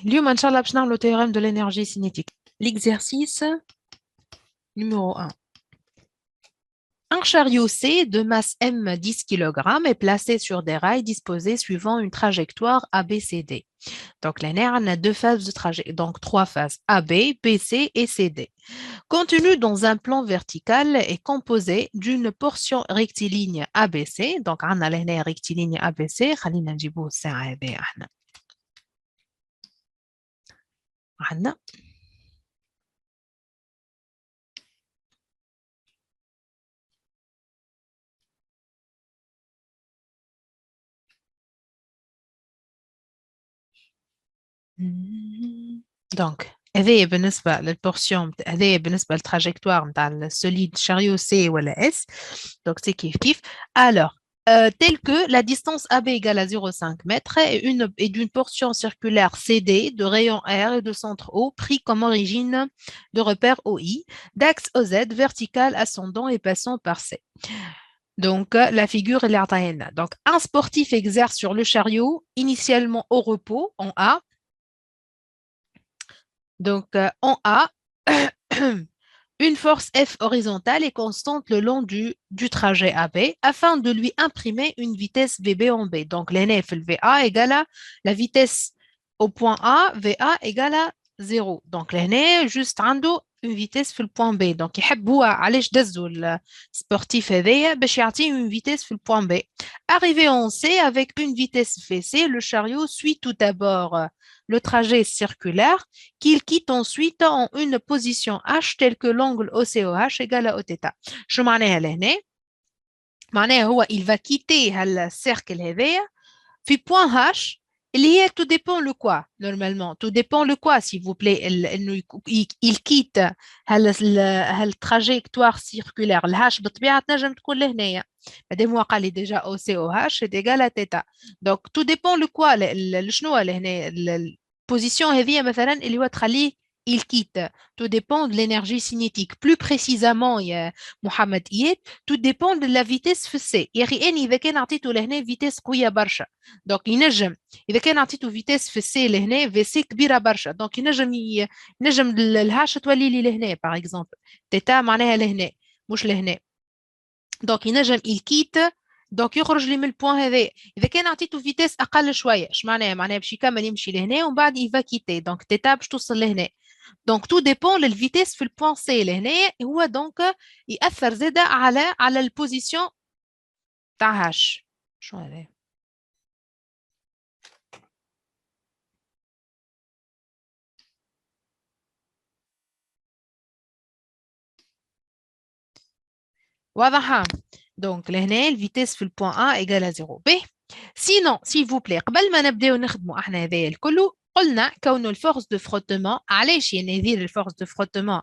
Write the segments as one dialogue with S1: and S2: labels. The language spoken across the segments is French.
S1: اليوم إن شاء الله باش نعملوا théorème de l'énergie cinétique. L'exercice numéro 1. Un chariot C de masse M 10 kg est placé sur des rails disposés suivant une trajectoire ABCD. Donc, les nerfs, on a deux phases de trajet, donc trois phases AB, BC et CD. Contenu dans un plan vertical est composé d'une portion rectiligne ABC. Donc, on a les nerfs rectilignes ABC. خلينا نجيبوه الساعة هذه احنا. عندنا Donc, هذه بالنسبة للبورسيون هذه بالنسبة للتراجكتوار نتاع السوليد chariot C ou la S. Donc, c'est kiff kiff. Alors, tel que la distance AB égale à 0,5 mètres et d'une portion circulaire CD de rayon R et de centre O pris comme origine de repère OI, d'axe OZ vertical ascendant et passant par C. Donc, la figure est l'artaïenne. Donc, un sportif exerce sur le chariot, initialement au repos, en A. Donc, en A, une force F horizontale est constante le long du trajet AB afin de lui imprimer une vitesse VB en B. Donc, l'NF, le VA égale à la vitesse au point A, VA égale à 0. Donc, l'NF, juste عنده une vitesse في le point B. Donc, يحب هو علاش دزو السبورتيف هذايا باش يعطيه une vitesse في le point B. Arrivé en C avec une vitesse VC, le chariot suit tout d'abord le trajet circulaire qu'il quitte ensuite en une position H telle que l'angle OCOH égale à Oθ. شو معناها لهنا؟ معناها هو il va quitter الcercle هذايا في point H اللي هي tout dépend le quoi normalement tout dépend le quoi s'il vous plaît انه il quitte التراجيكتوار سيركولير الهاش بالطبيعه تنجم تكون لهنايا مادام هو قال لي ديجا او سي او هاش ايكال ا تيتا دونك tout dépend le quoi شنو لهنا البوزيسيون هذه مثلا اللي هو تخليه il quitte. Tout dépend de l'énergie cinétique. Plus précisément, Mohamed Iyed, tout dépend de la vitesse fc. يعني إذا كان عطيته لهنا vitesse قوية برشا. Donc ينجم إذا كان عطيته vitesse fc لهنا vc كبيرة برشا. Donc ينجم الهاشة تولي لي لهنا par exemple. تيتا معناها لهنا مش لهنا. Donc ينجم il quitte دونك يخرج لي من البوان هذا اذا كان عطيته فيتيس اقل شويه اش معناها باش يكمل يمشي لهنا ومن بعد يفا كيتي دونك تيتا باش توصل لهنا دونك تو ديبون للفيتيس في البوان سي لهنا هو دونك ياثر زاده على البوزيسيون تاع هاش شو هذا واضحه دونك لهنا الفيتيس في البوان A égale à 0 ب سينون s'il vous plaît قبل ما نبداو نخدموا احنا هذايا الكل قلنا كون الفورس دو فروتمون علاش يعني ندير الفورس دو فروتمون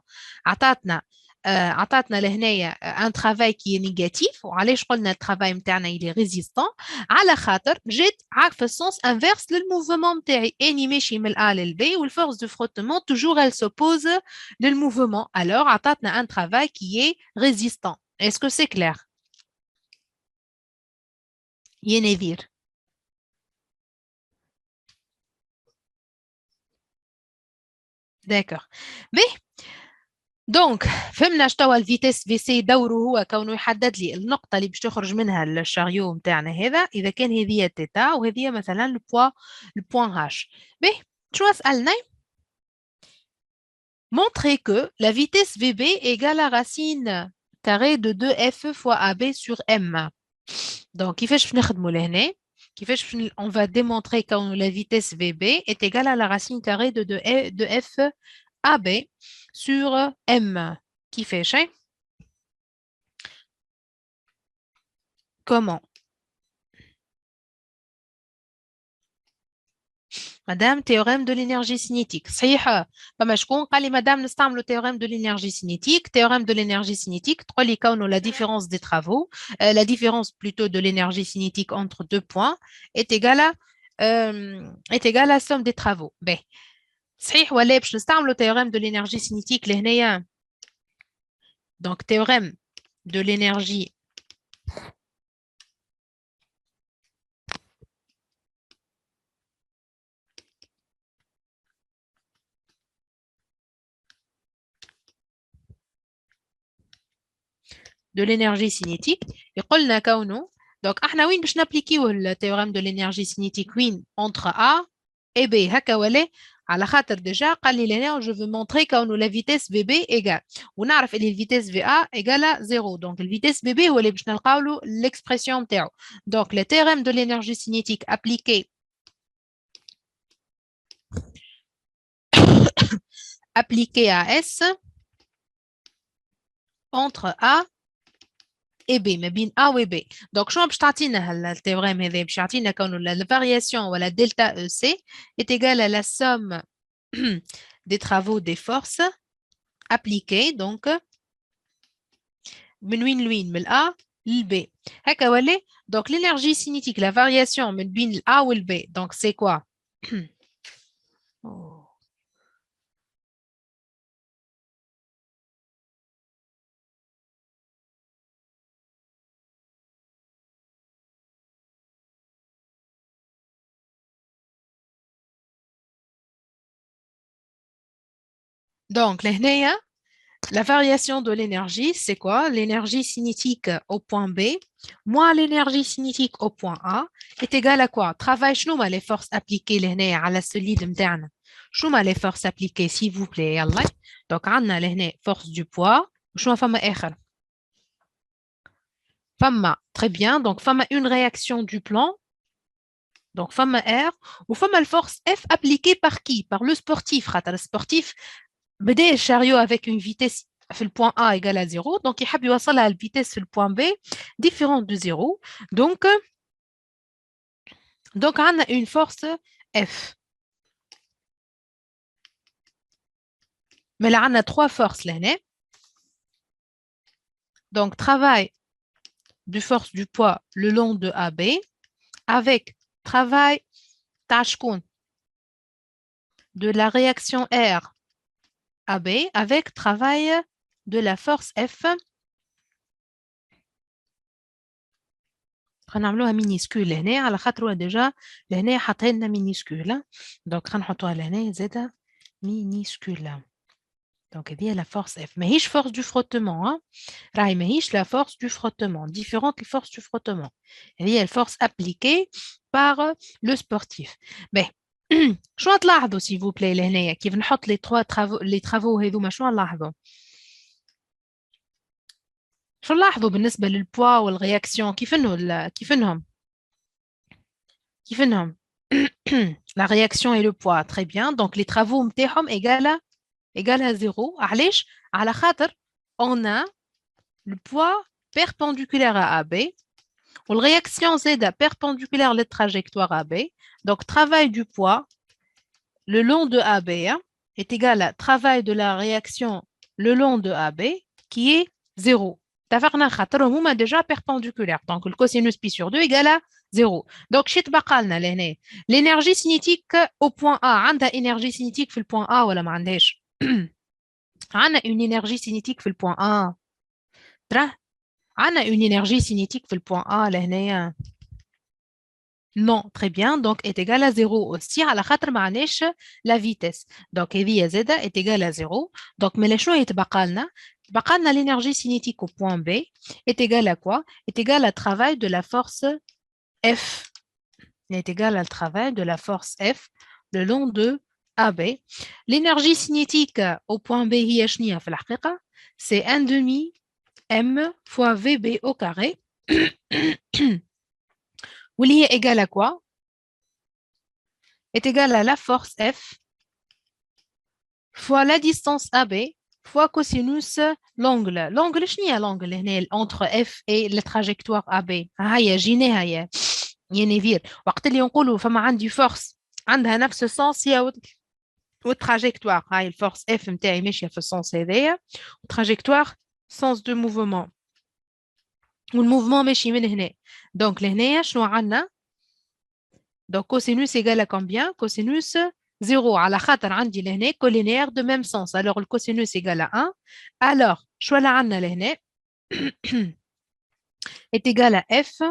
S1: عطاتنا لهنايا ان ترافاي كي نيجاتيف وعلاش قلنا الترافاي نتاعنا يلي ريزيستون على خاطر جيت عارفه السونس انفيرس للموفمون نتاعي اني ماشي من الA للB والفورس دو فروتمون توجور elle s'oppose للموفمون alors عطاتنا ان ترافاي كي est résistant. Est-ce que c'est clair? ينذير داكوغ بي دونك فهمنا شتوا الفيتيس في سي دوره هو كونه يحدد لي النقطه اللي باش تخرج منها الشاريو نتاعنا هذا اذا كان هذه تيتا وهذه مثلا البوان هاش بي شو سالنا montrer que la vitesse VB égale à racine carrée de 2F fois AB sur M. Donc, كيفاش نخدموا لهنا كيفاش on va démontrer que la vitesse VB est égale à la racine carrée de 2F AB sur M. كيفاش Comment Madame, théorème de l'énergie cinétique. صحيح فما شكون قال لي مدام نستعملوا théorème de l'énergie cinétique. Théorème de l'énergie cinétique, تقول لي كونه la différence des travaux, la différence plutôt de l'énergie cinétique entre deux points est égale à somme des travaux. Ben, صحيح ولا باش نستعملوا théorème de l'énergie cinétique لهنايا. Donc théorème de l'énergie de l'énergie cinétique. Et قلنا كونه donc احنا وين باش نابليكيو التhéorème de l'énergie cinétique وين entre A et B هكا ولا على خاطر déjà قال لي لهنا je veux montrer كونه la vitesse VB égale ونعرف اللي الفيتيس VA égale 0 donc الفيتيس VB هو اللي باش نلقاو له l'expression نتاعو donc le théorème de l'énergie cinétique appliqué à S entre A et B ما بين A و B donc شنو باش تعطينا التhéorème هذا باش يعطينا كونه la variation ولا delta EC est égale à la somme des travaux des forces appliquées donc من وين لوين من A ل B هكا ولا donc l'énergie cinétique la variation من بين ال A و ال B donc c'est quoi oh. Donc, la variation de l'énergie, c'est quoi? L'énergie cinétique au point B moins l'énergie cinétique au point A est égale à quoi? Travail, شنو les forces appliquées لهنا على solide متاعنا. شنو les forces appliquées, s'il vous plaît, يلا. Donc, عندنا لهنا force du poids. شنو فما آخر? فما, très bien. Donc, fama une réaction du plan. Donc, fama R. Ou fama la force F appliquée par qui? Par le sportif. Le sportif, بدأ الشاريو avec une vitesse في le point A égale à 0 donc يحب يوصلها à la vitesse في le point B différente de 0 donc on a une force F mais là on a trois forces là donc travail de force du poids le long de AB avec travail تاع de la réaction R AB avec travail de la force F غنعملوها minuscule هنا على خاطر déjà لهنا حاطين لنا minuscule donc غنحطوها لهنا زاده minuscule donc هذه la force F ماهيش force du frottement راهي ماهيش la force du frottement différente les forces du frottement هذه الفورce appliquée par le sportif باهي شنو تلاحظوا s'il vous plaît لهنايا كيف نحط les travaux هذوما شنو نلاحظوا شو نلاحظوا بالنسبة للبوا والرياكسيون كيفنهم la réaction et le poids très bien donc les travaux متاعهم égale à 0 علاش على خاطر on a le poids perpendiculaire à AB ou la réaction Z perpendiculaire à la trajectoire AB donc travail du poids le long de AB est égal à travail de la réaction le long de AB qui est 0 اتفقنا خاطرهم هما déjà perpendiculaires donc le cosinus pi sur 2 égale à 0 donc شي تبقى لنا لهنا l'énergie cinétique au point A عندها énergie cinétique في le point A ولا ما عندهاش عندنا une énergie cinétique في le point A ترى عندنا une énergie cinétique في le point A لهنايا non très bien donc est égal à 0 aussi على خاطر ما عندناش la vitesse donc هذه Z est égal à 0 donc mais شنو يتبقى لنا l'énergie cinétique au point B est égale à quoi? Est égale au travail de la force F. Est égale au travail de la force F le long de AB. L'énergie cinétique au point B, c'est 1 demi M fois VB au carré. Où il est égal à quoi? Est égal à la force F fois la distance AB fois cosinus l'angle. L'angle, شنو l'angle entre F et la trajectoire AB. هيا جيني هيا ينفير وقت اللي نقولوا فما عندي force عندها نفس السنس هي والتراجيكتوار هاي الفورس F نتاعي ماشيه في السنس هذايا والتراجيكتوار sens de mouvement والموفمون ماشي من هنا دونك لهنايا شنو عندنا donc cosinus égale à combien cosinus 0 على خاطر عندي لهنا collinéaire de même sens alors le cosinus égale à 1 alors شو اللي عندنا لهنا est égal à F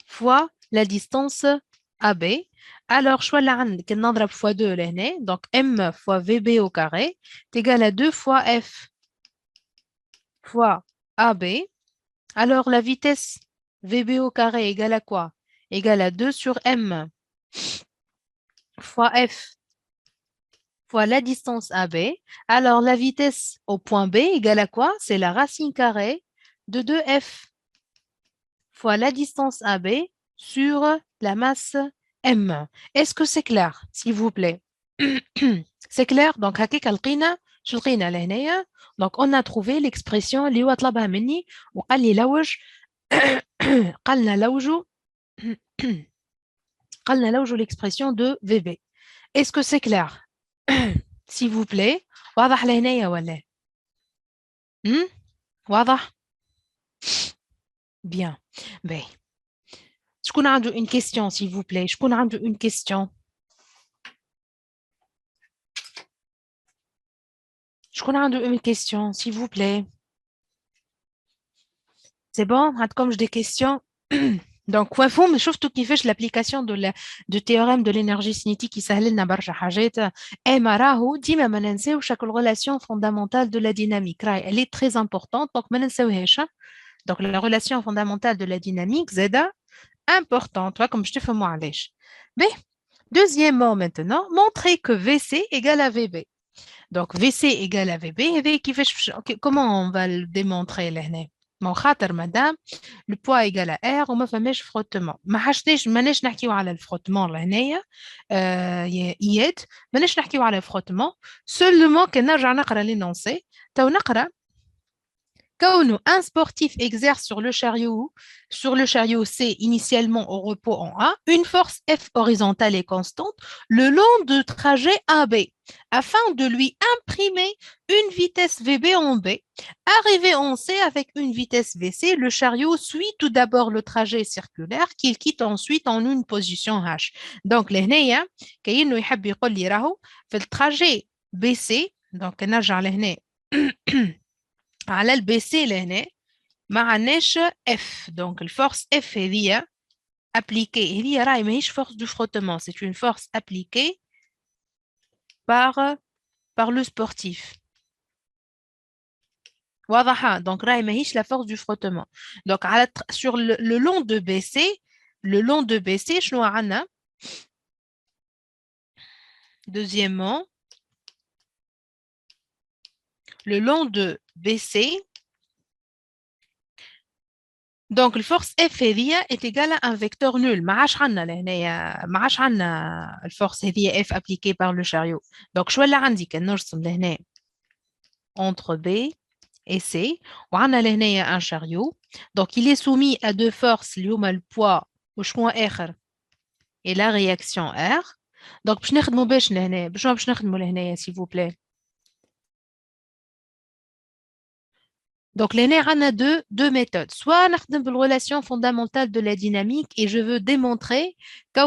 S1: fois la distance AB alors شو اللي عندك نضرب fois 2 لهنا donc M fois VB au carré est égal à 2 fois F fois AB Alors, la vitesse VB au carré égale à quoi? Égale à 2 sur M fois F fois la distance AB. Alors, la vitesse au point B égale à quoi? C'est la racine carrée de 2F fois la distance AB sur la masse M. Est-ce que c'est clair, s'il vous plaît? C'est clair. Donc, هكاك لقينا شو لقينا لهنايا. Donc, on a trouvé l'expression اللي هو طلبها مني وقال لي لوج قالنا لوجو قالنا لوجو l'expression de VB. Est-ce que c'est clair? S'il vous plaît. واضح لهنايا ولا؟ Hmm? واضح؟ Bien. Ben, شكون عنده une question, s'il vous plaît? شكون عنده une question? شكون عنده une question, s'il vous plaît? C'est bon? عندكم des questions? Donc, وفهم شفتوا كيفاش l'application du théorème de l'énergie cinétique يسهل لنا برشا حاجات. اما راهو ديما ما ننساوش relation fondamentale de la dynamique. راهي elle est très importante, donc ما ننساوهاش. Donc, la relation fondamentale de la dynamique, زادة importante, comme je te fais moi علاش. Mais, deuxièmement maintenant, montrer que VC égale à VB. Donc, VC égale à VB. Et comment on va le démontrer là? Mon khater, madame, le poids égale à R, on me fait mes frottement. Ma hachnesh, manèche n'aki ou le frottement là, yed, manèche n'aki ou le frottement. Seulement que n'a jamais qu'à l'énoncer. T'as une quand un sportif exerce sur le chariot C initialement au repos en A, une force F horizontale et constante le long du trajet AB, afin de lui imprimer une vitesse VB en B. Arrivé en C avec une vitesse VC, le chariot suit tout d'abord le trajet circulaire qu'il quitte ensuite en une position H. Donc, l'hnéa, كأنه يحب يقول لي راهو في الtrajet BC, donc نرجع لهنا على البي لهنا ما عندناش اف دونك الفورس اف هذيا ابليكي هذيا راهي ماهيش فورس دو فروتمون سي اون فورس ابليكي par le sportif واضحه دونك راهي ماهيش لا فورس دو فروتمون دونك على sur le long de BC شنو عندنا deuxièmement le long de BC. Donc, la force F est égale à un vecteur nul. ما عادش عندنا la force F appliquée par le chariot. Donc, شو اللي عندي كنرسم لهنا entre B et C. وعندنا لهنا un chariot. Donc, il est soumis à deux forces, اللي هما le poids وشكون آخر et la réaction R. Donc, باش نخدموا لهنا باش نخدموا لهنا s'il vous plaît. Donc, l'ENER a deux méthodes. Soit on a une relation fondamentale de la dynamique et je veux démontrer que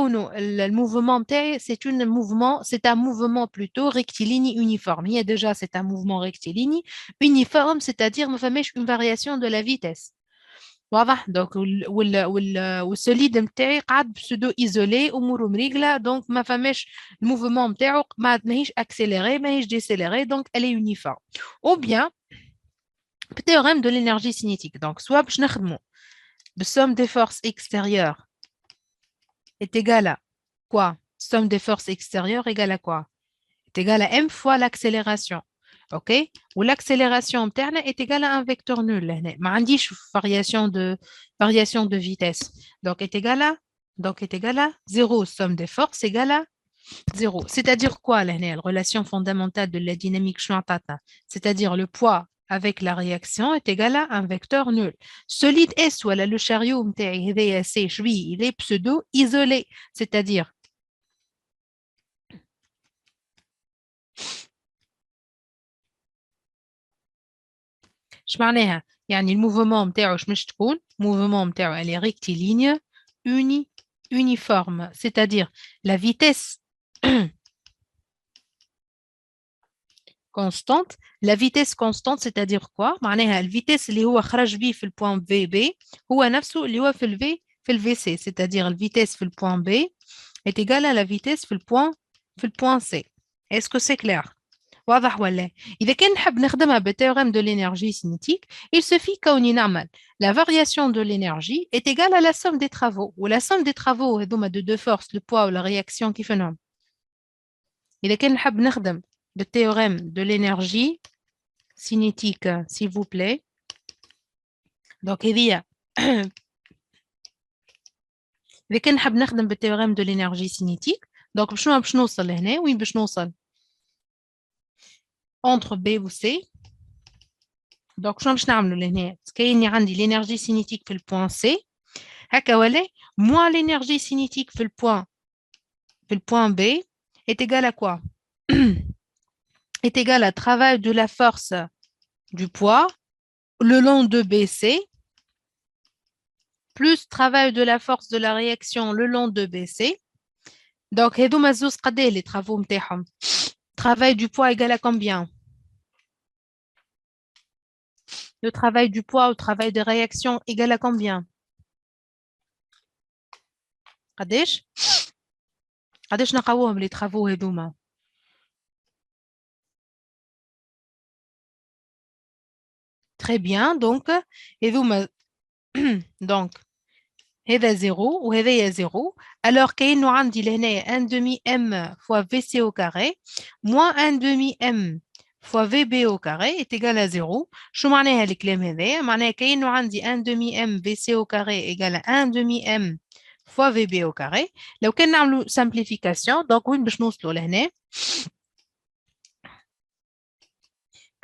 S1: le mouvement c'est un mouvement plutôt rectiligne uniforme. Il y a déjà, c'est un mouvement rectiligne uniforme, c'est-à-dire une variation de la vitesse. واضح donc والسوليد نتاعي قاعد pseudo isolé اموره مريقله donc ما فماش الموفمون نتاعو ماهيش accéléré ماهيش décéléré donc elle est uniforme ou bien théorème de l'énergie cinétique. Donc, soit la somme des forces extérieures est égale à quoi? Somme des forces extérieures égale à quoi? Est égale à m fois l'accélération. OK? Ou l'accélération interne est égale à un vecteur nul. ما عنديش variation de vitesse. Donc, est égal à 0. Somme des forces égale à 0. C'est-à-dire quoi, la relation fondamentale de la dynamique Schwann-Tata? C'est-à-dire le poids avec la réaction est égal à un vecteur nul. Solide S, ou le chariot, il est pseudo-isolé. C'est-à-dire, يعني الموفمون نتاعو مش تكون mouvement نتاعو elle est rectiligne uniforme, c'est-à-dire la vitesse constante. La vitesse constante, c'est-à-dire quoi? معناها الفيتيس اللي هو خرج بيه في البوان VB هو نفسه اللي هو في ال VC, c'est-à-dire la vitesse في البوان B est égale à la vitesse في البوان C. Est-ce que c'est clair? واضح ولا؟ إذا كان نحب نخدمها بالتhéorème de l'énergie cinétique, il suffit كوني نعمل la variation de l'énergie est égale à la somme des travaux. Ou la somme des travaux هذوما de deux forces, le poids ou la réaction كيفنهم. إذا كان نحب نخدم بالتhéorème de l'énergie cinétique, s'il vous plaît. Donc هذه إذا كان نحب نخدم بالتhéorème de l'énergie cinétique, donc باش نوصل لهنا وين باش نوصل entre B و C. Donc شنو باش نعملوا لهنا؟ كاين عندي l'énergie cinétique في البوان C هكا ولا moins l'énergie cinétique في البوان B est égal à quoi? Est égal à travail de la force du poids le long de BC plus travail de la force de la réaction le long de BC. Donc هذوما زوز قداش les travaux نتاعهم؟ Travail du poids égal à combien? Le travail du poids au travail de réaction égal à combien? قداش؟ قداش نلقاوهم les travaux هذوما؟ Très bien, donc هذوما donc هذا 0 وهذا 0. Alors كأنه عندي لهنا 1 demi m fois VC au carré moins 1 demi m fois VB au carré est égal à 0. شو معناها الكلام هذا؟ معناها كأنه عندي 1 demi m VC au carré égale à 1 demi m fois VB au carré. لو كان نعملوا simplification donc وين باش نوصلوا لهنا؟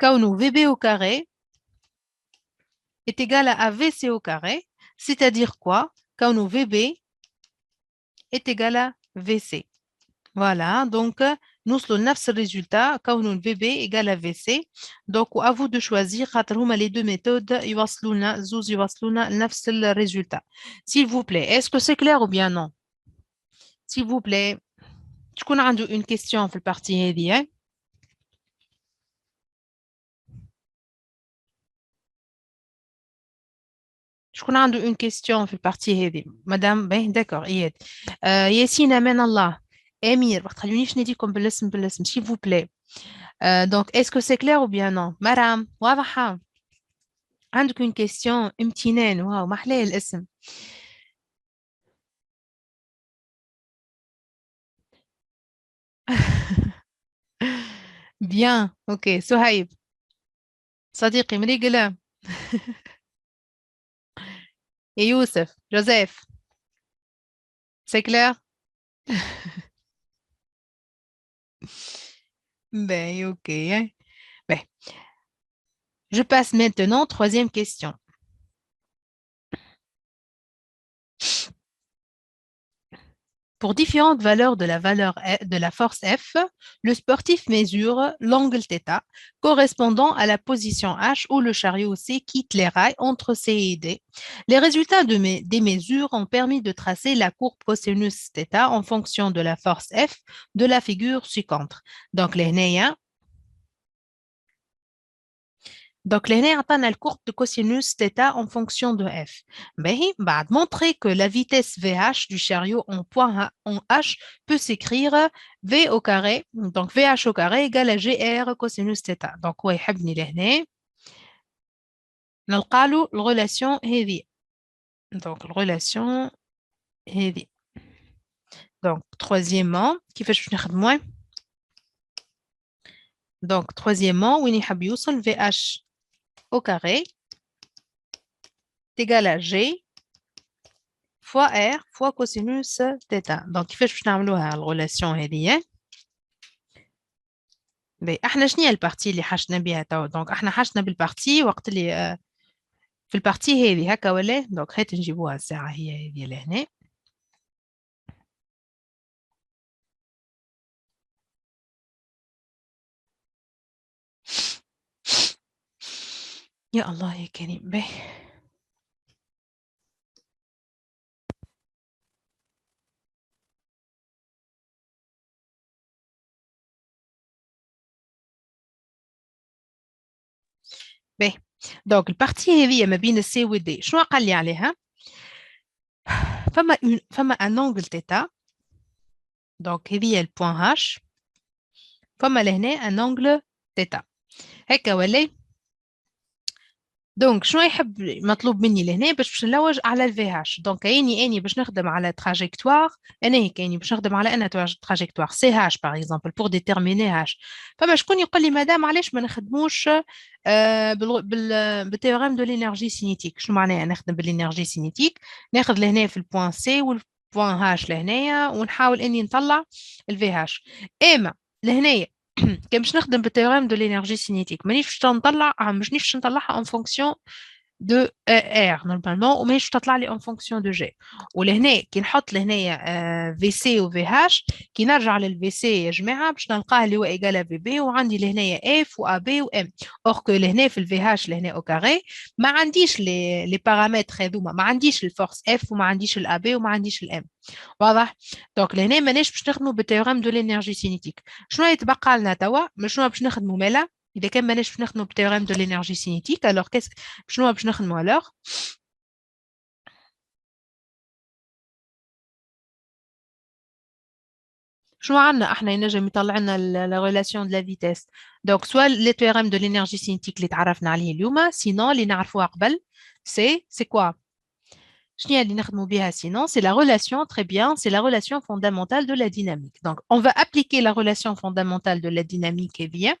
S1: كونه VB au carré est égal à VC au carré, c'est-à-dire quoi? كونه VB est égal à VC. Voilà, donc nous avons le résultat quand VB égale à VC. Donc à vous de choisir les deux méthodes يوصلونا نفس le résultat. S'il vous plaît, est-ce que c'est clair ou bien non? S'il vous plaît, je connais une question في البارتي هذه. Je connais une question في البارتي هذه. Madame, ben d'accord, إياد. ياسين أمان الله. Amir, ما تخلونيش ناديكم بالاسم s'il vous plaît. Donc, est-ce que c'est clair ou bien non? Madame, واضحة. عندك une question امتنان واو ما أحلى الاسم. Bien, ok. Sohaib, صديقي مريقلة. Et Youssef, Joseph, c'est clair? Ben, ok. Hein. Ben, je passe maintenant, troisième question. Pour différentes valeurs de la force F, le sportif mesure l'angle θ correspondant à la position H où le chariot C quitte les rails entre C et D. Les résultats des mesures ont permis de tracer la courbe cosinus θ en fonction de la force F de la figure suivante. Donc, les Donc, l'année atteint la courbe de cosinus θ en fonction de f. Mais, بعد montrer que la vitesse VH du chariot en H peut s'écrire V au carré, donc VH au carré égale à GR cosinus θ. Donc, هو يحبني لهنا نلقى له الريلاسيون هذه. Donc, الريلاسيون هذه. Donc, troisièmement, كيفاش باش نخدموه؟ Donc, troisièmement, وين يحب يوصل VH au carré est égal à G fois R fois cosinus θ. Donc كيفاش باش نعملوها الريلاسيون هذه؟ باهي احنا شنو هي البارتي اللي حشنا بها تو؟ دونك احنا حشنا بالبارتي وقت اللي في البارتي هذه هكا ولا؟ دونك هات نجيبوها الساعة هي هذه لهنا. يا الله يا كريم باهي. باهي دونك البارتي هذه ما بين السي والدي شنو قال لي عليها؟ فما ان انجل θ دونك هذه البوان H فما لهنا ان انجل تيتا هكا ولا. دونك شنو يحب مطلوب مني لهنا باش نلوج على الفي هاش. دونك كايني باش نخدم على تراجيكتوار، انا كايني باش نخدم على ان تراجيكتوار سي هاش باغ اكزومبل بور ديتيرميني هاش. فما شكون يقول لي مدام علاش ما نخدموش بالتيوريم دو لينيرجي سينيتيك. شنو معناها نخدم بالانرجي سينيتيك؟ ناخذ لهنا في البوان سي والبوان هاش لهنايا ونحاول اني نطلع الفي هاش. اما لهنايا كان باش نخدم بالتيوريم دو لينيرجي سينيتيك مانيش باش نطلع مانيش باش نطلعها ان فونكسيون de R normalement وماهيش تطلع لي en fonction de G. ولهنا كي نحط لهنايا VC و VH كي نرجع لل VC يا جماعة باش نلقاه اللي هو إيجال VB وعندي لهنايا F و AB و M. or que لهنا في ال VH لهنا au carré ما عنديش les paramètres هذوما، ما عنديش الفورس F وما عنديش ال AB وما عنديش ال M. واضح؟ دونك لهنا ماناش باش نخدموا بالتيوريم دو لينيرجي سينيتيك. شنو يتبقى لنا توا؟ شنو باش نخدموا مالا؟ إذا كان ماناش باش نخدموا بالتيوريم دو لينيرجي سينيتيك alors شنو باش نخدموا alors؟ شنو عندنا احنا ينجم يطلع لنا لا ريلاسيون دو لا فيتيس. دونك سوا لي تيوريم دو لينيرجي سينيتيك اللي تعرفنا عليه اليوم، سينون اللي نعرفوها قبل سي كوا؟ شنو اللي نخدموا بها sinon c'est la relation, très bien, c'est la relation fondamentale de la dynamique. Donc on va appliquer la relation fondamentale de la dynamique et bien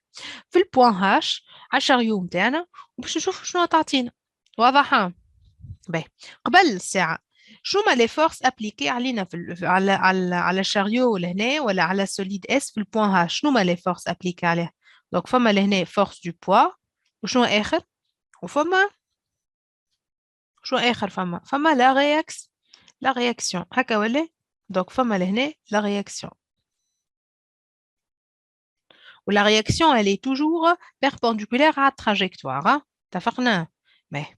S1: في البوان هاش على الشاريو نتاعنا وباش نشوفوا شنو تعطينا. واضح؟ باهي قبل الساعة شو ما لي فورس ابليكي علينا في على الشاريو لهنا ولا على السوليد اس في البوان ها؟ شنو ما لي فورس ابليكي عليه؟ دونك فما لهنا فورس دو بوا وشنو اخر؟ وفما شنو اخر؟ فما لا رياكسيون هكا ولا؟ دونك فما لهنا لا رياكسيون ولا رياكسيون elle est toujours perpendiculaire à la trajectoire hein؟ اتفقنا؟ باهي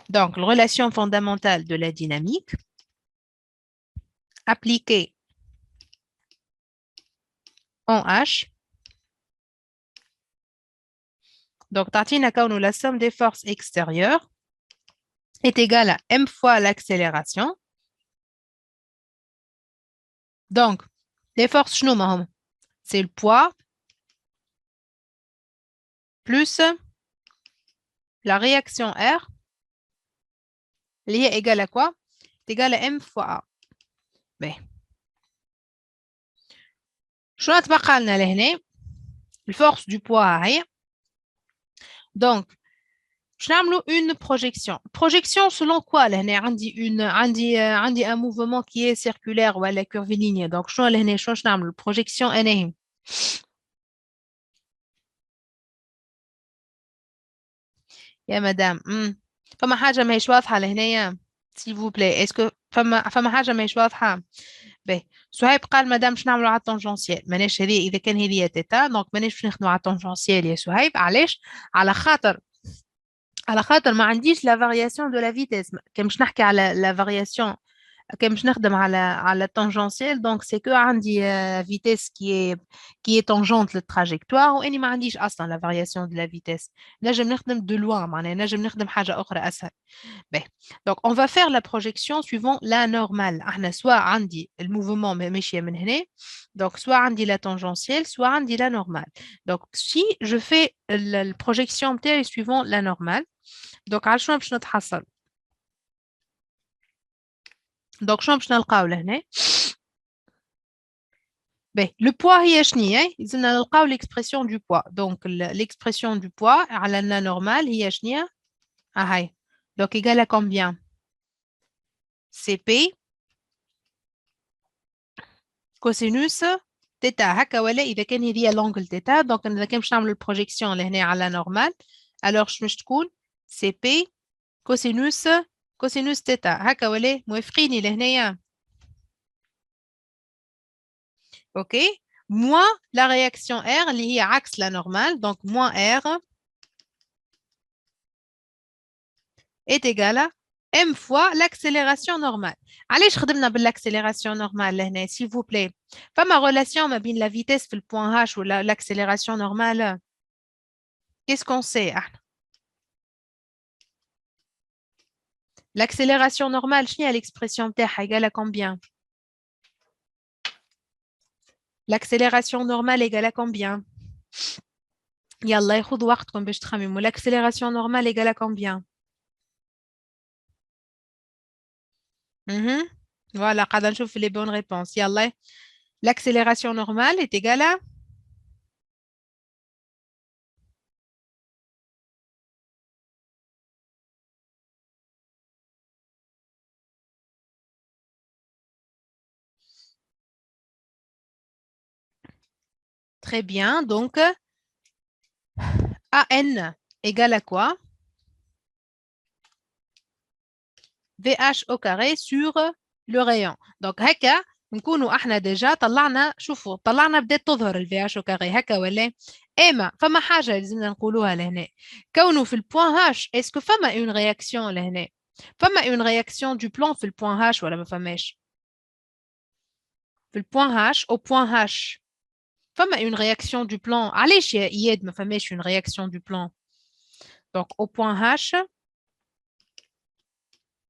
S1: donc la relation fondamentale de la dynamique appliquée en H. Donc, تعطينا كونه la somme des forces extérieures est égale à m fois l'accélération. Donc, les forces شنو ما هم؟ C'est le poids plus la réaction R اللي هي égale à quoi? C'est égal à m fois A. باهي شنو تبقى لنا لهنا؟ الفورس du poids هي. Donc, je نعملوا une projection. Projection selon quoi لهنا؟ عندي un mouvement qui est circulaire ou à la curviligne. Donc شنو لهنا؟ شنو نعملوا؟ projection أنا هي. يا مدام فما حاجة ماهيش واضحة لهنايا s'il vous plaît. اسكو فما حاجة ماهيش واضحة؟ باهي صهيب قال مدام باش نعملوا على الطونجونسيال. ماناش هذه إذا كان هذه تيتا دونك ماناش باش نخدموا على الطونجونسيال يا صهيب. علاش؟ على خاطر ما عنديش لا فارياسيون دو لا فيتيس. كان باش نحكي على لا فارياسيون كان باش نخدم على التانجنسيال دونك سي كو عندي فيتيس كي تانجونت للتراجيكتوار واني ما عنديش اصلا لا فارياسيون دو لا فيتيس. نجم نخدم دو لوان معناها نجم نخدم حاجه اخرى اسهل. باهي دونك اون فا فير لا بروجيكسيون سويفون لا نورمال. احنا سواء عندي الموفمون ماشيه من هنا دونك سواء عندي لا تانجنسيال سواء عندي لا نورمال. دونك سي جو في البروجيكسيون نتاعي سويفون لا نورمال دونك على شنو باش نتحصل؟ دونك شنو باش نلقاو لهنا؟ باهي لو بوا هي شنيا؟ لازمنا نلقاو ليكسبرسيون دو بوا. دونك ليكسبرسيون دو بوا على لا نورمال هي شنيا؟ هاي دونك ايغال ا كومبيان؟ سي بي كوسينوس تيتا هكا ولا؟ اذا كان هذه لونجل تيتا دونك اذا كان باش نعمل البروجيكسيون لهنا على نورمال الوغ شنو باش تكون؟ سي بي كوسينوس تيتا هكا ولا؟ موافقيني لهنايا؟ OK? Moins la réaction R liée à axe la normale, donc moins R est égal à M fois l'accélération normale. Allez, je redemne l'accélération normale, s'il vous plaît. Pas ma relation ma la vitesse le point H ou l'accélération normale. Qu'est-ce qu'on sait? L'accélération normale, je n'ai à l'expression تاعها égale à combien? L'accélération normale égale à combien? يلا ياخذ وقتكم باش تخمموا. L'accélération normale égale à combien? Mhm. Voilà, قاعدة نشوف les bonnes réponses. يلا. L'accélération normale est égale à... Très bien. Donc, AN égale à quoi? VH au carré sur le rayon. Donc هكا نكونوا احنا ديجا طلعنا. شوفوا طلعنا بدات تظهر ال VH au carré هكا ولا اما فما حاجه لازمنا نقولوها لهنا. كونه في البوان H اسكو فما اون رياكسيون لهنا؟ فما اون رياكسيون دو بلان في البوان H ولا ما فماش؟ في البوان H au point H فما اون رياكسيون دو بلان. علاش يا اياد ما فماش اون رياكسيون دو بلان؟ Donc au point H.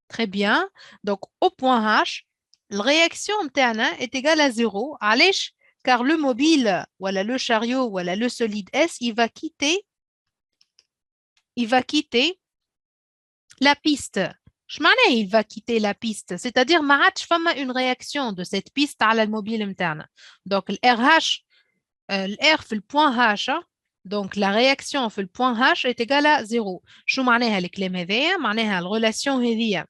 S1: Très bien. Donc, au point H, la réaction متاعنا est égale à 0. علاش؟ Car le mobile, voilà, le chariot, voilà, le solide S, il va quitter la piste. Je معناه il va quitter la piste. C'est-à-dire, ما عادش فما une réaction de cette piste على الموبيل متاعنا. Donc, le RH, le R في le point H, donc la réaction في le point H est égale à 0. شو معناها الكلام هذايا؟ معناها الريلاسيون هذيا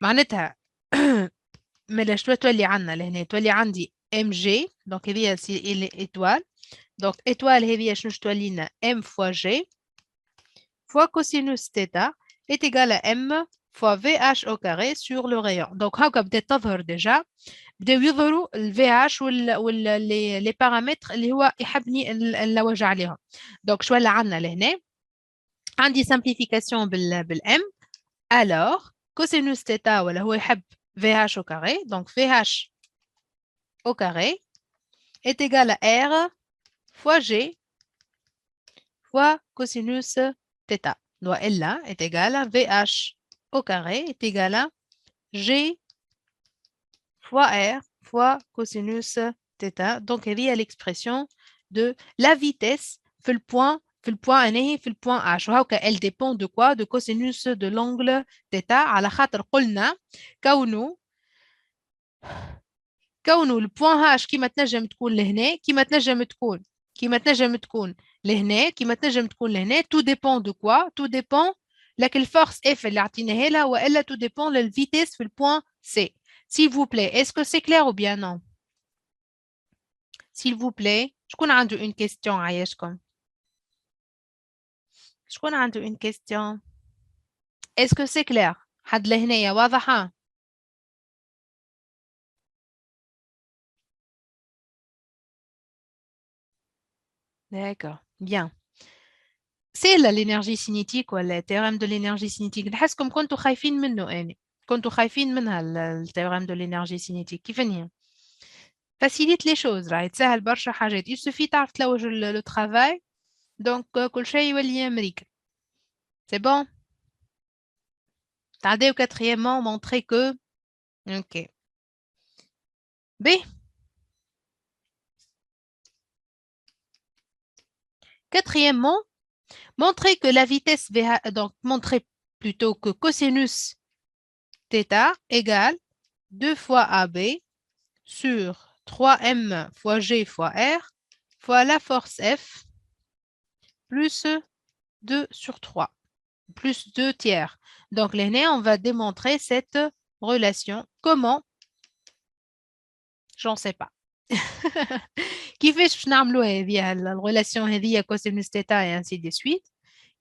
S1: معناتها ملا شنو تولي عندنا لهنا؟ تولي عندي ام جي. دونك هذه سي ايتوال. دونك ايتوال هذه شنو تولي لنا؟ ام فوا جي فوا كوسينوس تيتا est égal à m fois VH au carré sur le rayon. Donc هاكا بدات تظهر ديجا. بداو يظهروا ال VH لي بارامتر اللي هو يحبني نلوج عليهم. دونك شو ولا عندنا لهنا؟ عندي simplification بالm. alors كوسينوس تيتا ولا هو يحب VH au carré. Donc VH au carré est égal à R fois G fois cosinus θ. Donc, L est égal à VH au carré est égal à G fois R fois cosinus θ. Donc, il y a l'expression de la vitesse fait le point N fait le point H. Elle dépend de quoi? De cosinus de l'angle θ. على خاطر قلنا كونه البوان H كيما تنجم تكون لهنا كيما تنجم تكون لهنا كيما تنجم تكون لهنا. tout dépend de quoi? tout dépend لك الفورس F اللي عطيناها لها والا tout dépend للفيتيس في البوان C. s'il vous plaît, est-ce que c'est clair ou bien non? s'il vous plaît, شكون عنده une question عايشكم؟ شكون عنده une question? est-ce que c'est clair؟ حد لهنايا واضحة؟ d'accord, bien. C'est l'énergie cinétique ولا التhéorème de l'énergie cinétique. نحسكم كنتوا خايفين منه يعني. كنتوا خايفين منها التhéorème de l'énergie cinétique. كيف هي؟ facilite les choses راهي تسهل برشا حاجات. il suffit تعرف تلوج le travail. donc كل شيء يولي أمريكا. c'est bon. تعديو quatrièmement montrer que ok. B. quatrièmement montrer que la vitesse VH, donc montrer plutôt que cosinus θ égale 2 fois AB sur 3m fois G fois R fois la force F plus 2 sur 3, plus 2 tiers. Donc, l'aîné, on va démontrer cette relation. Comment? J'en sais pas. كيفاش باش نعملوا هذه الريلاسيون هذه كوسينوس تيتا et ainsi de suite.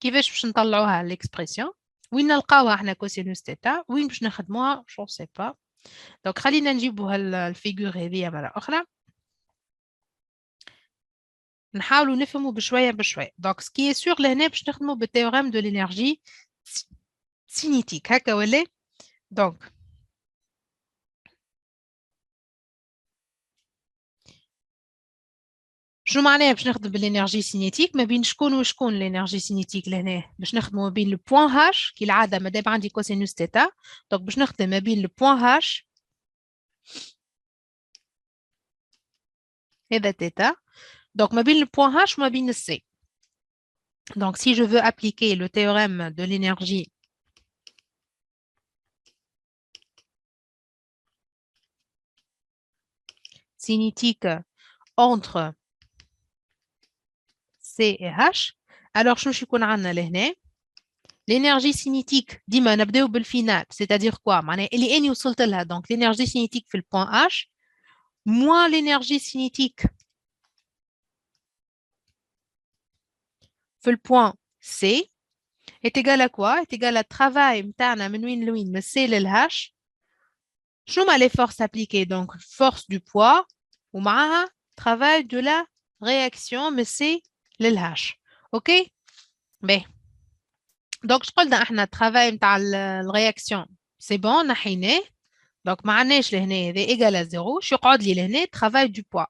S1: كيفاش باش نطلعوها l'expression. وين نلقاوها احنا كوسينوس تيتا؟ وين باش نخدموها؟ j'en sais pas. Donc خلينا نجيبوا الفيجور هذه مرة أخرى. نحاولوا نفهموا بشوية بشوية. Donc ce qui est sûr لهنا باش نخدموا بالتhéorème de l'énergie cinétique هكا ولا؟ Donc شو معناها باش نخدم بالانرجي سينيتيك ما بين شكون وشكون الانرجي سينيتيك لهنا باش نخدموا ما بين البوان هاش كي العاده مادام عندي كوسينوس تيتا دونك باش نخدم ما بين البوان هاش هذا تيتا دونك ما بين البوان هاش وما بين السي دونك si je veux appliquer le théorème de l'énergie cinétique entre C et H alors شنو يكون عندنا لهنا l'énergie cinétique ديما نبداو بالفينال c'est-à-dire quoi معناها اللي اني وصلت لها donc l'énergie cinétique في البوان H moins l'énergie cinétique في البوان C est égal à quoi est égal à travail متاعنا من وين لوين من C للH شنو ما les forces appliquées donc force du poids ومعها travail de la réaction من C للH ok ben donc je قلنا احنا travail متاع الرياكسيون c'est bon نحيناه donc ما عندناش لهنا هذا égal à 0 شو يقعد لي لهنا travail du poids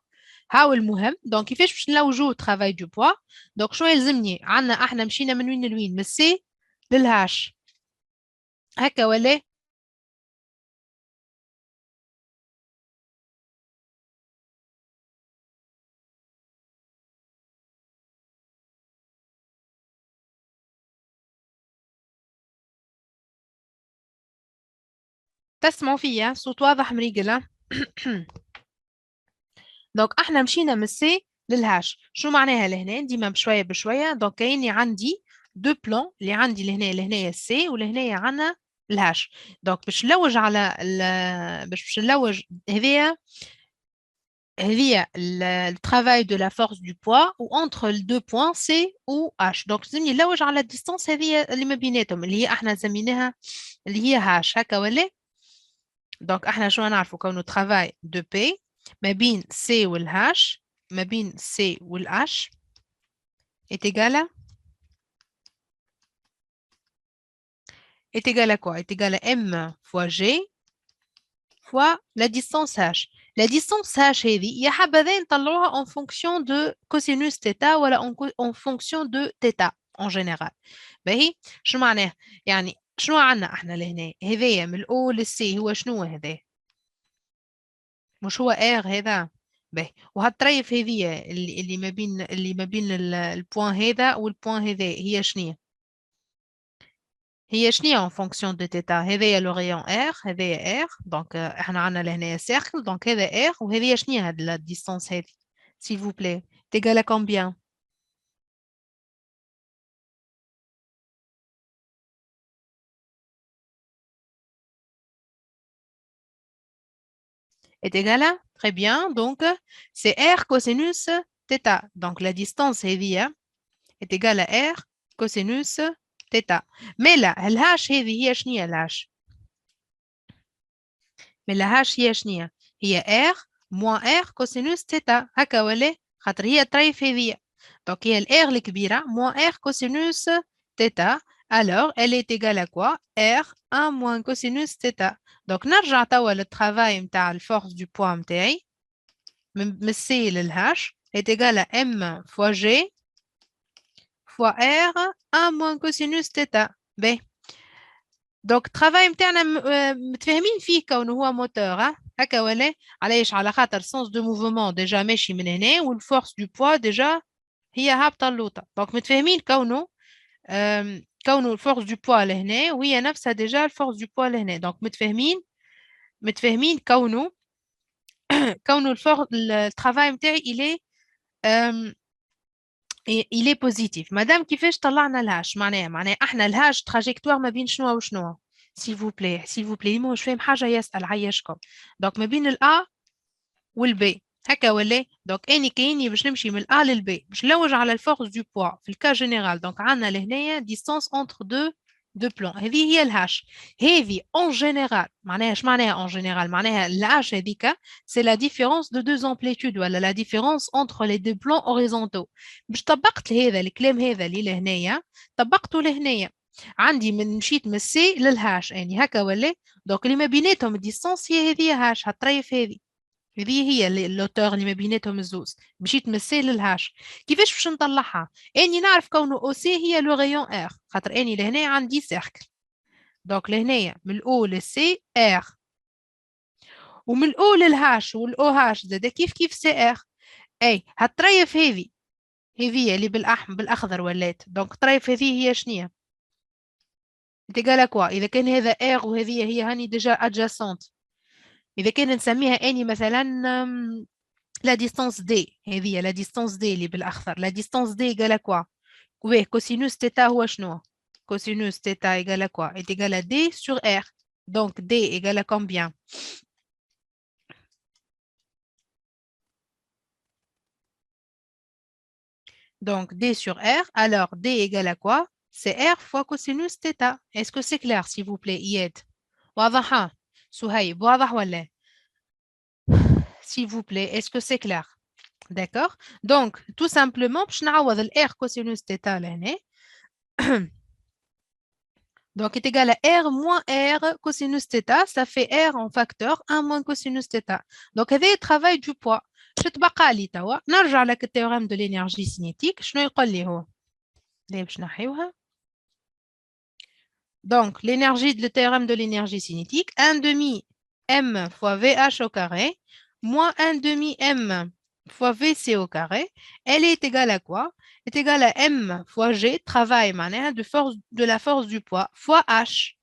S1: هاو المهم donc كيفاش باش نلوجو travail du poids donc شنو يلزمني عندنا احنا مشينا من وين لوين من C للH هكا ولا تسمعوا فيا صوت واضح مريقل دونك احنا مشينا من السي للهاش شو معناها لهنا ديما بشويه بشويه دونك كايني عندي دو بلان اللي عندي لهنا السي ولهنا عندنا الهاش دونك باش نلوج على باش نلوج هذه الترافاي دو لا فورس دو بوا و انتر الدو بوين سي و اش دونك لازمني نلوج على الديستانس هذه اللي ما بيناتهم اللي هي احنا سميناها اللي هي هاش هكا ولا دونك احنا شو نعرفوا كونه ترافاي دو بي ما بين C والH ما بين C والH est égal à quoi? Est égal à M fois G fois la distance H. La distance H هذه يا حبذا نطلعوها en fonction de cosinus θ ولا en fonction de θ en général. باهي شو معناه؟ يعني شنو عندنا احنا لهنا؟ هذايا من الأو للسي هو شنو هذا؟ مش هو R هذا؟ باهي وهالطريف هذه اللي ما بين البوان هذا والبوان هذا هي شنية en fonction de θ هذايا لو rayon R هذايا R دونك احنا عندنا لهنا سيركل دونك هذا R وهذه شنية هاد لا ديستانس هذه s'il vous plaît تيغال à combien est égal à très bien donc c'est R cosinus θ donc la distance هذه est égale à R cosinus θ mais لا الهاش هذه هي شنية الهاش mais الهاش هي شنية هي R moins R cosinus θ هكا ولا خاطر هي الطريف هذه donc هي الR الكبيرة moins R cosinus θ alors elle est égale à quoi R 1 moins cosinus θ donc نرجع توا للترافاي متاع الفورس du poids متاعي من C للH est égal à M fois G fois R 1 moins cosinus θ باهي دونك الترافاي نتاعنا متفاهمين فيه كونه هو موتور هكا ولا علاش على خاطر سونس دو موفمون ديجا ماشي من هنا والفورس دو بوا ديجا هي هابطه اللوطه دونك متفاهمين كونه الفورس دو بوا لهنا وهي نفسها ديجا الفورس دو بوا لهنا دونك متفاهمين كونه الترافاي نتاعي il est positif مادام كيفاش طلعنا الهاش معناها احنا الهاش تراجيكتوار ما بين شنو وشنو s'il vous plaît مو مش فاهم حاجه يسأل عيشكم دونك ما بين الA والB هكا ولا دونك اني كايني باش نمشي من الA للB باش نلوج على الفورس دو بوا في الكا جينيرال دونك عندنا لهنايا ديستانس انتر دو بلان هذه هي الهاش هذه اون جينيرال معناها اش معناها اون جينيرال معناها الهاش هذيك سي لا ديفيرونس دو دو امبليتود ولا لا ديفيرونس انتر لي دو بلان اوريزونتو باش طبقت هذا الكلام هذا اللي لهنايا طبقته لهنايا عندي من مشيت من السي للهاش يعني هكا ولا دونك اللي ما بيناتهم الديستانس هي هذه هاش هالطريف هذه هذه هي اللوتور اللي ما بيناتهم الزوز. مشيت مثال للهاش. كيفاش باش نطلعها؟ اني نعرف كونه او سي هي لو غيون ار، خاطر اني لهنا عندي سيركل. دونك لهنايا من الاو للسي ار، ومن الاو للهاش والاو هاش زاد كيف سي ار. اي هالطريف هذه اللي بالاخضر ولات. دونك الطريف هذه هي شنية؟ تيجالا كوا اذا كان هذا ار وهذه هي هاني ديجا ادجاسونت. اذا كان نسميها اني مثلا لا ديستانس دي، هذه لا ديستانس دي اللي بالاخضر. لا ديستانس دي ايجالا كوا؟ وي كوسينوس تيتا هو شنو؟ كوسينوس تيتا ايجالا كوا؟ est égal à d sur r. Donc d égale à combien? Donc d sur r, alors d égale à quoi? C'est r fois cosinus θ. Est-ce que c'est clair s'il vous plaît إياد؟ واضحة؟ سهيب واضح ولا؟ S'il vous plaît, est-ce que c'est clair? D'accord. Donc tout simplement باش نعوض ال r cosinus θ لهنا. Donc est égal à r moins r cosinus θ, ça fait r en facteur 1 moins cosinus θ. Donc هذا travail du poids. شو تبقى لي توا؟ نرجع لك التhéorème de l'énergie cinétique. شنو يقول لي هو؟ اللي باش نحيوها. Donc, l'énergie le théorème de l'énergie cinétique, 1 demi m fois VH au carré, moins 1 demi m fois VC au carré, elle est égale à quoi? Elle est égale à m fois G, travail de la force du poids, fois H,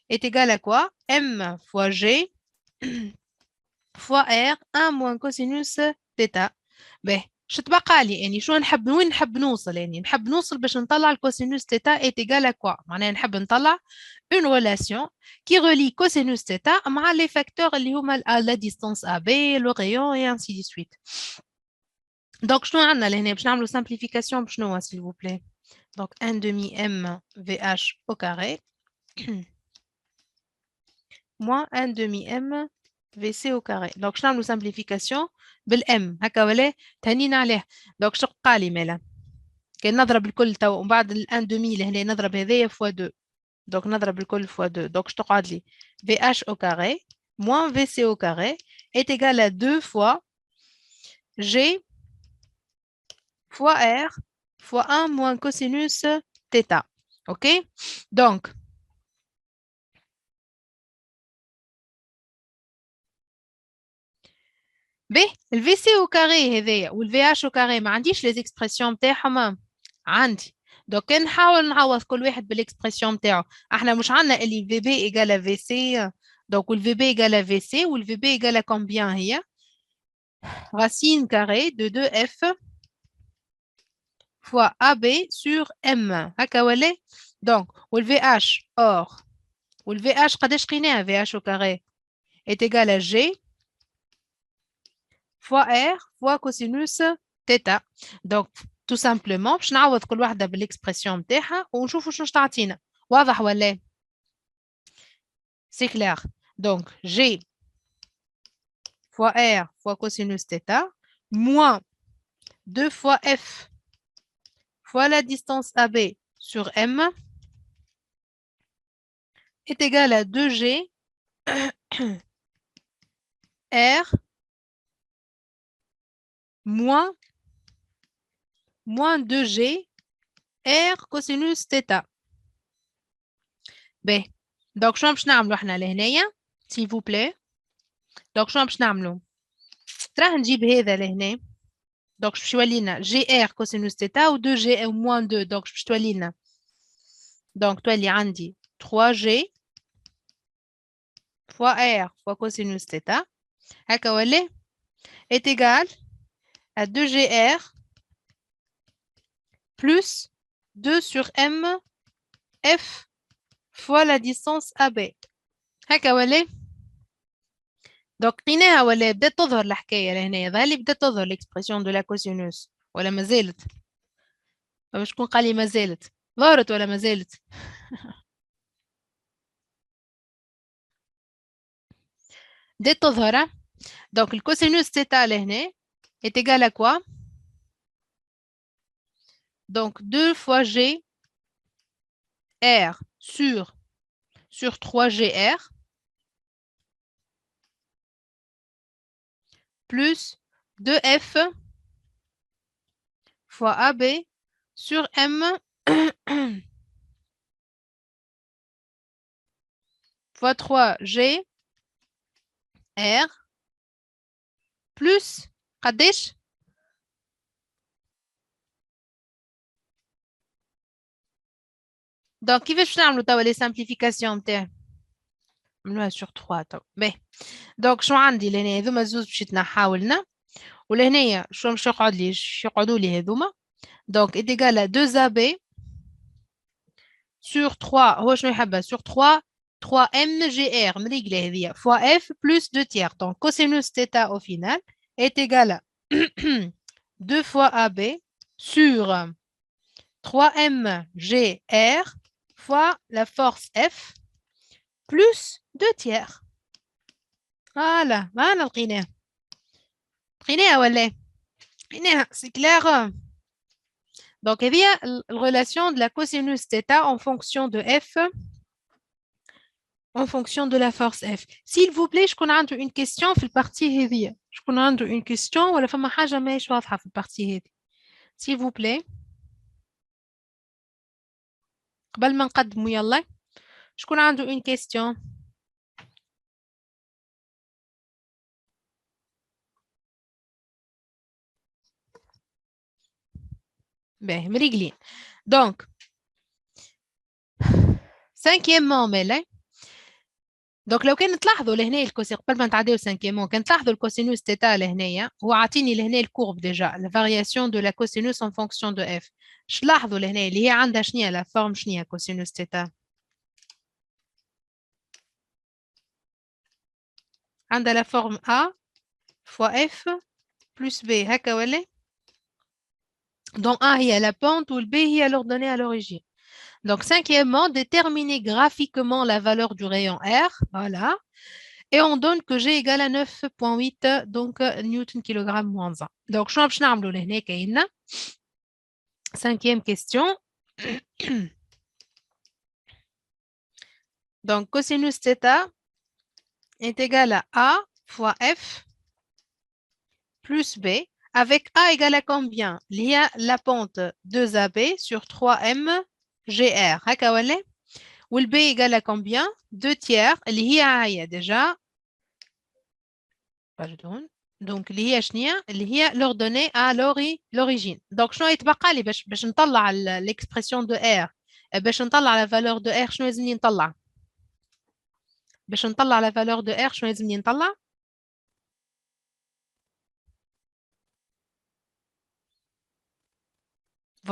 S1: est égal à quoi? M fois G fois R, 1 moins cosinus θ. Ben, شو تبقى لي يعني شو نحب وين نحب نوصل يعني نحب نوصل باش نطلع الكوسينوس θ est égal à quoi؟ معناها نحب نطلع une relation qui relie cosinus θ مع les facteurs اللي هما la distance AB, le rayon et ainsi de suite. Donc شنو عندنا لهنا باش نعملوا simplification بشنو s'il vous plaît. Donc 1 demi m VH au carré moins 1 demi m VC au carré. Donc شنو نعملوا simplification بالm هكا ولا تهنينا عليه. Donc شو بقى لي مالا؟ كان نضرب الكل تو ومن بعد ال 1 demi لهنا نضرب هذايا fois 2. Donc نضرب الكل fois 2. Donc je تقعد لي VH au carré moins VC au carré est égal à 2 fois G fois R fois 1 moins cosinus θ. OK? Donc, B, le VC au carré هذايا وال VH au carré ما عنديش les expressions بتاعهم. عندي. Donc كان نحاول نعوض كل واحد بالاكسبرسيون نتاعو. احنا مش عندنا اللي VB égale à VC. Donc le VB égale à VC ou le VB égale à combien هي؟ Racine carrée de 2F fois AB sur M. هكا ولا؟ Donc le VH or le VH قداش قيناها VH au carré est égal à G fois R fois cosinus θ. Donc tout simplement باش نعوض كل واحدة بالاكسبرسيون نتاعها ونشوفوا شنو تعطينا. واضح ولا؟ C'est clair. Donc G fois R fois cosinus θ moins 2 fois F fois la distance AB sur M est égal à 2G R moins 2G R cosinus θ. ب. Donc شنو باش نعملوا احنا لهنايا s'il vous plaît. Donc شنو باش نعملوا؟ راه نجيب هذا لهنا. Donc باش يولي لنا GR cosinus θ و 2G moins 2. Donc باش تولي لنا. Donc تولي عندي 3G fois R fois cosinus θ هكا ولا est égal à 2GR plus 2 sur M F fois la distance AB. هكا ولا؟ دونك قيناها ولا بدات تظهر الحكايه لهنا؟ يظهر لي بدات تظهر ليكسبرسيون دو لا كوسينوس ولا مازالت؟ باش تكون قال لي مازالت ظهرت ولا مازالت؟ بدات تظهر. دونك الكوسينوس θ لهنا est égal à quoi? Donc 2 fois G R sur 3GR plus 2F fois AB sur M fois 3G R plus قديش؟ Donc, كيفاش نعملوا توا les simplifications نتاعي؟ نعملوها sur 3 توا. باهي. دونك شو عندي لهنا هذوما زوز باش يتنحاو لنا ولهنايا شو باش يقعد لي يقعدوا لي هذوما دونك est égal à 2AB sur 3 هو شنو يحبها sur 3 3MGR مريقلة هذيا fois F plus 2 tiers donc cosinus θ au final est égal à 2 fois AB sur 3MGR fois la force F plus 2 tiers. Voilà, voilà لقيناه. لقيناها ولا؟ لقيناها, c'est clair. Donc, il y a la relation de la cosinus θ en fonction de F, en fonction de la force F. S'il vous plaît, je connais une question في البارتي هذه. Je connais une question ولا فما حاجة ماهيش واضحة في البارتي هذه. S'il vous plaît. قبل ما نقدموا يلا. شكون عنده une question. باهي مريقلين. Donc, cinquièmement مالا. دونك لو كان تلاحظوا لهنا الكوسين قبل ما نتعداو سانكيمون كان تلاحظوا الكوسينوس تيتا لهنايا هو عاطيني لهنا الكورب ديجا لا فارياسيون دو لا كوسينوس ان فونكسيون دو اف اش لاحظوا لهنا اللي هي عندها شنيا لا فورم شنيا كوسينوس تيتا عندها لا فورم ا فوا اف بلس بي هكا ولا دونك ا هي لا بونت والبي هي لوردوني à l'origine. Donc cinquièmement déterminer graphiquement la valeur du rayon R voilà. Et on donne que G égale à 9,8 donc Newton kilogramme moins 1. Donc, je vais vous donner cinquième question. Donc, cosinus θ est égal à A fois F plus B. Avec A égale à combien? Il y a la pente 2AB sur 3M GR. Ou le B égale à combien? 2 tiers. Il y a déjà pardon. Donc اللي هي شنيا اللي هي l'ordonnée à l'origine. Donc شنو يتبقى لي باش نطلع l'expression de R باش نطلع la valeur de R شنو لازمني نطلع باش نطلع la valeur de R شنو لازمني نطلع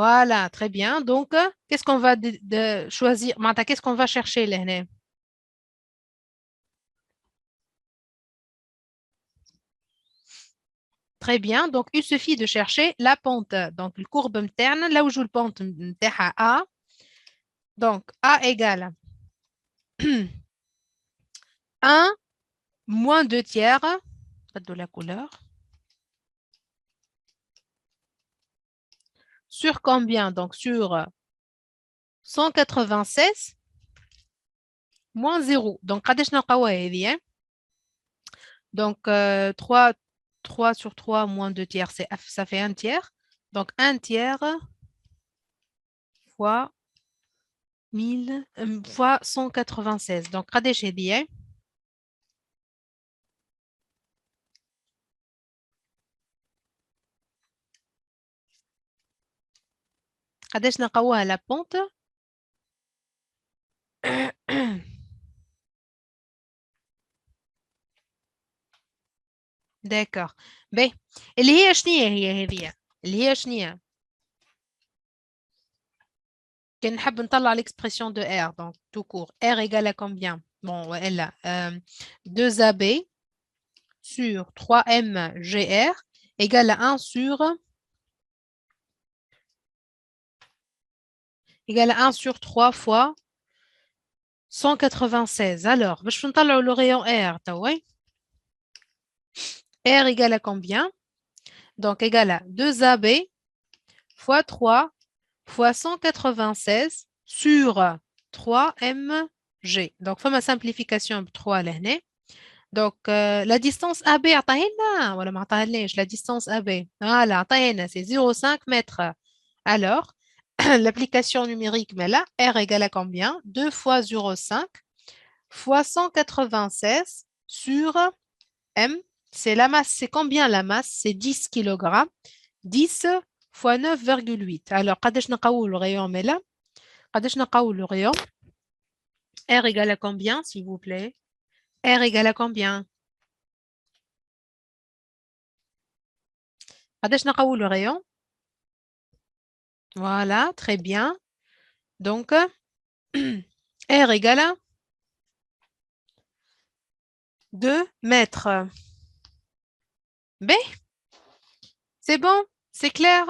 S1: Voilà, très bien. Donc qu'est-ce qu'on va choisir معناتها qu'est-ce qu'on va chercher لهنا Très bien. Donc, il suffit de chercher la pente. Donc, le courbe interne, là où joue le pente نتاعها A. Donc, A égale 1 moins 2 tiers. Pas de la couleur. Sur combien? Donc, sur 196 moins 0. Donc, قداش نلقاوها هذه Donc, 3 sur 3 moins 2 tiers, ça fait 1 tiers. Donc, 1 tiers fois 1000 fois 196. Donc, قداش هذه قداش نلقاوها la pente D'accord. باهي اللي هي شنية هي هذه اللي هي شنية كان نحب نطلع l'expression de R donc tout court R égale à combien bon elle a 2AB sur 3MGR égale à 1 sur 3 fois 196 alors باش نطلعوا le rayon R توا R égale à combien donc égale à 2AB fois 3 fois 196 sur 3MG. Donc, fait ma simplification 3 l'année. Donc, la distance AB, عطاهالنا ولا ما عطاهالناش la distance AB. Voilà, عطاهالنا, c'est 0,5 mètres. Alors, l'application numérique, mais là, R égale à combien? 2 fois 0,5 fois 196 sur M. C'est la masse. C'est combien la masse? C'est 10 kg. 10 fois 9,8. Alors, قداش نقاو le rayon, mais là, قداش نقاو le rayon? R égale à combien, s'il vous plaît? R égale à combien? قداش نقاو le rayon? Voilà, très bien. Donc, R égale à 2 mètres. B, c'est bon? C'est clair?